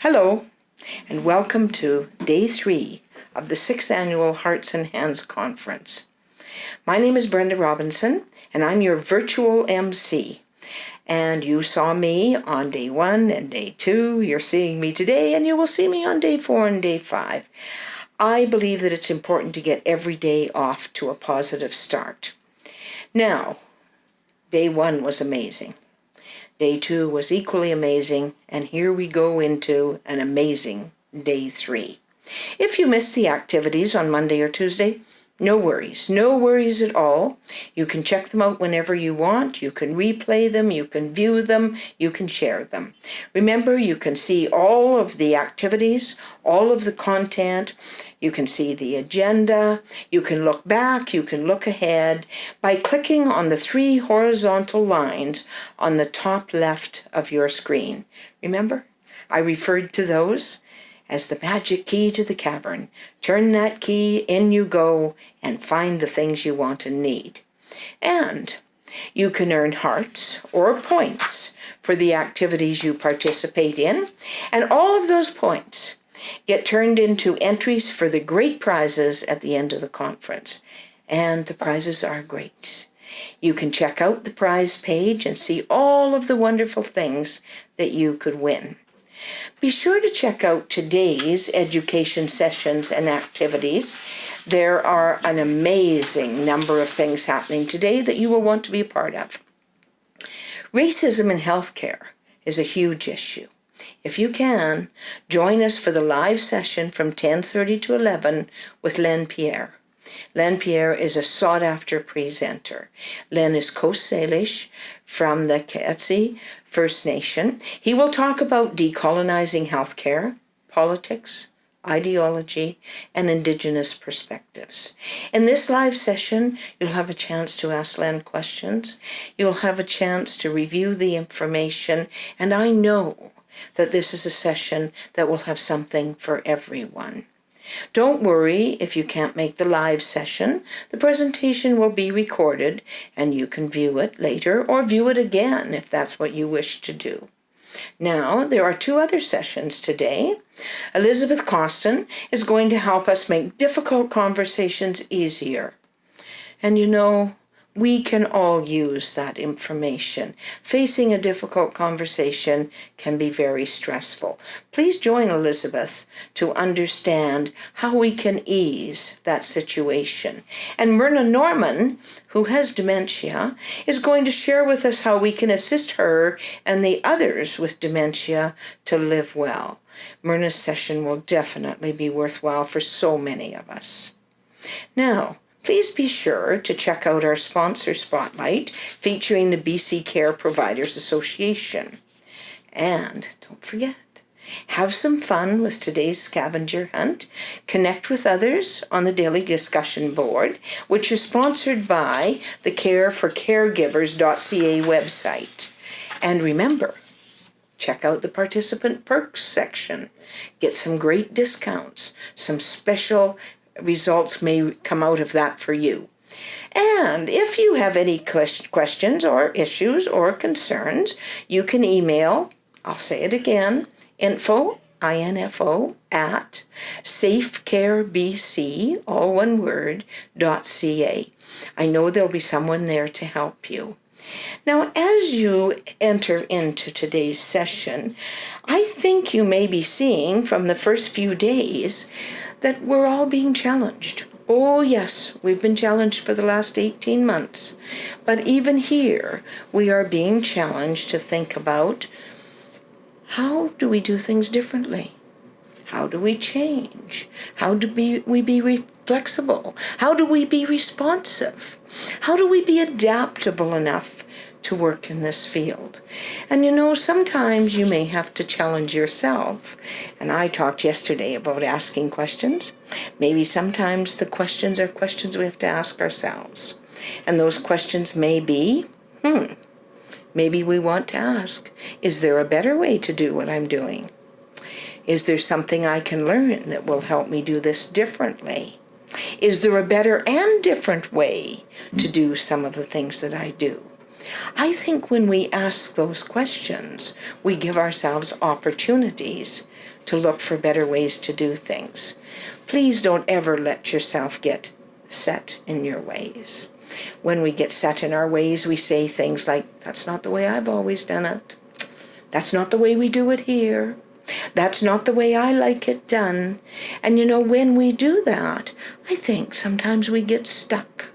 Hello, and welcome to Day 3 of the 6th Annual Hearts and Hands Conference. My name is Brenda Robinson, and I'm your virtual MC. And you saw me on Day 1 and Day 2. You're seeing me today, and you will see me on Day 4 and Day 5. I believe that it's important to get every day off to a positive start. Now, Day 1 was amazing. Day 2 was equally amazing, and here we go into an amazing Day 3. If you missed the activities on Monday or Tuesday, no worries at all. You can check them out whenever you want. You can replay them, you can view them, you can share them. Remember, you can see all of the activities, all of the content. You can see the agenda. You can look back, you can look ahead by clicking on the 3 horizontal lines on the top left of your screen. Remember, I referred to those as the magic key to the cavern. Turn that key, in you go, and find the things you want and need. And you can earn hearts or points for the activities you participate in, and all of those points get turned into entries for the great prizes at the end of the conference. And the prizes are great. You can check out the prize page and see all of the wonderful things that you could win. Be sure to check out today's education sessions and activities. There are an amazing number of things happening today that you will want to be a part of. Racism in healthcare is a huge issue. If you can, join us for the live session from 10:30 to 11 with Len Pierre. Len Pierre is a sought-after presenter. Len is Coast Salish from the Ketsi First Nation. He will talk about decolonizing healthcare, politics, ideology, and Indigenous perspectives. In this live session, you'll have a chance to ask Len questions. You'll have a chance to review the information, and I know that this is a session that will have something for everyone. Don't worry if you can't make the live session. The presentation will be recorded, and you can view it later or view it again if that's what you wish to do. Now, there are 2 other sessions today. Elizabeth Costin is going to help us make difficult conversations easier. And you know, we can all use that information. Facing a difficult conversation can be very stressful. Please join Elizabeth to understand how we can ease that situation. And Myrna Norman, who has dementia, is going to share with us how we can assist her and the others with dementia to live well. Myrna's session will definitely be worthwhile for so many of us. Now, please be sure to check out our sponsor spotlight featuring the BC Care Providers Association. And don't forget, have some fun with today's scavenger hunt. Connect with others on the Daily Discussion Board, which is sponsored by the careforcaregivers.ca website. And remember, check out the participant perks section. Get some great discounts, some special results may come out of that for you. And if you have any questions or issues or concerns, you can email, I'll say it again, info at safecarebc, all one word, .ca. I know there'll be someone there to help you. Now, as you enter into today's session, I think you may be seeing from the first few days that we're all being challenged. Oh yes, we've been challenged for the last 18 months. But even here, we are being challenged to think about, how do we do things differently? How do we change? How do we be flexible? How do we be responsive? How do we be adaptable enough to work in this field? And you know, sometimes you may have to challenge yourself. And I talked yesterday about asking questions. Maybe sometimes the questions are questions we have to ask ourselves. And those questions may be, maybe we want to ask, is there a better way to do what I'm doing? Is there something I can learn that will help me do this differently? Is there a better and different way to do some of the things that I do? I think when we ask those questions, we give ourselves opportunities to look for better ways to do things. Please don't ever let yourself get set in your ways. When we get set in our ways, we say things like, that's not the way I've always done it. That's not the way we do it here. That's not the way I like it done. And when we do that, I think sometimes we get stuck.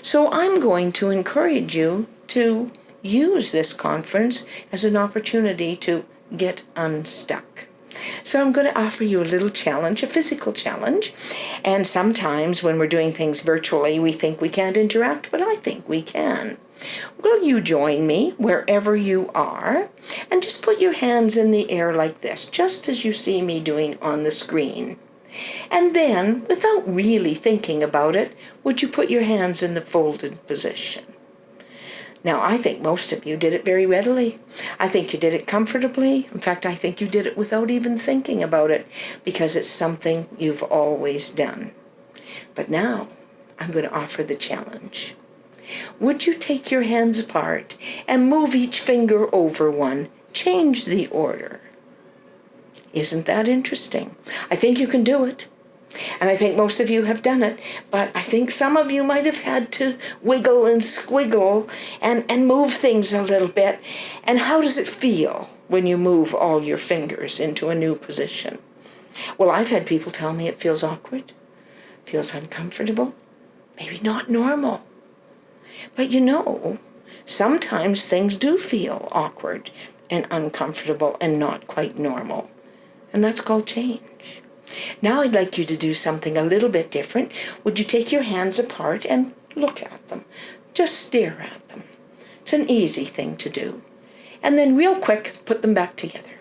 So I'm going to encourage you to use this conference as an opportunity to get unstuck. So I'm going to offer you a little challenge, a physical challenge. And sometimes when we're doing things virtually, we think we can't interact, but I think we can. Will you join me wherever you are and just put your hands in the air like this, just as you see me doing on the screen? And then, without really thinking about it, would you put your hands in the folded position? Now, I think most of you did it very readily. I think you did it comfortably. In fact, I think you did it without even thinking about it, because it's something you've always done. But now, I'm going to offer the challenge. Would you take your hands apart and move each finger over one? Change the order. Isn't that interesting? I think you can do it. And I think most of you have done it, but I think some of you might have had to wiggle and squiggle and move things a little bit. And how does it feel when you move all your fingers into a new position? Well, I've had people tell me it feels awkward, feels uncomfortable, maybe not normal. But sometimes things do feel awkward and uncomfortable and not quite normal. And that's called change. Now I'd like you to do something a little bit different. Would you take your hands apart and look at them? Just stare at them. It's an easy thing to do. And then real quick, put them back together.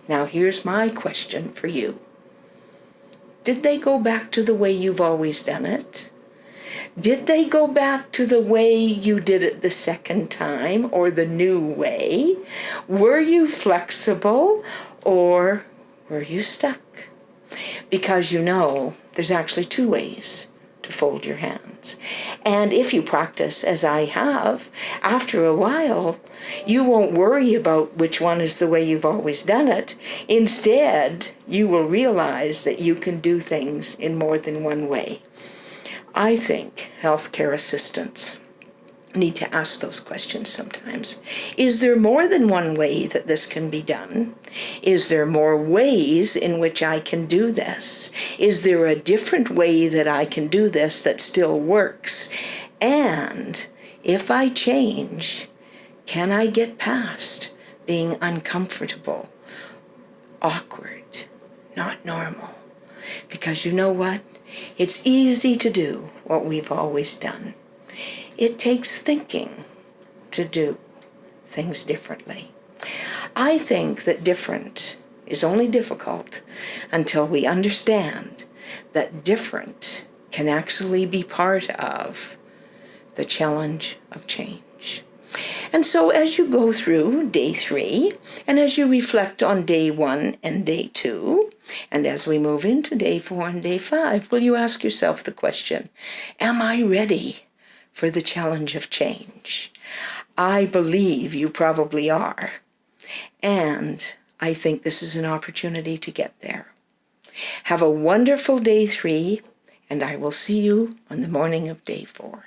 Now here's my question for you. Did they go back to the way you've always done it? Did they go back to the way you did it the second time, or the new way? Were you flexible, or were you stuck? Because there's actually two ways to fold your hands. And if you practice, as I have, after a while, you won't worry about which one is the way you've always done it. Instead, you will realize that you can do things in more than one way. I think healthcare assistants need to ask those questions sometimes. Is there more than one way that this can be done? Is there more ways in which I can do this? Is there a different way that I can do this that still works? And if I change, can I get past being uncomfortable, awkward, not normal? Because you know what? It's easy to do what we've always done. It takes thinking to do things differently. I think that different is only difficult until we understand that different can actually be part of the challenge of change. And so as you go through day 3, and as you reflect on day 1 and day 2, and as we move into day 4 and day 5, will you ask yourself the question, am I ready for the challenge of change? I believe you probably are. And I think this is an opportunity to get there. Have a wonderful day 3, and I will see you on the morning of day 4.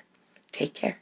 Take care.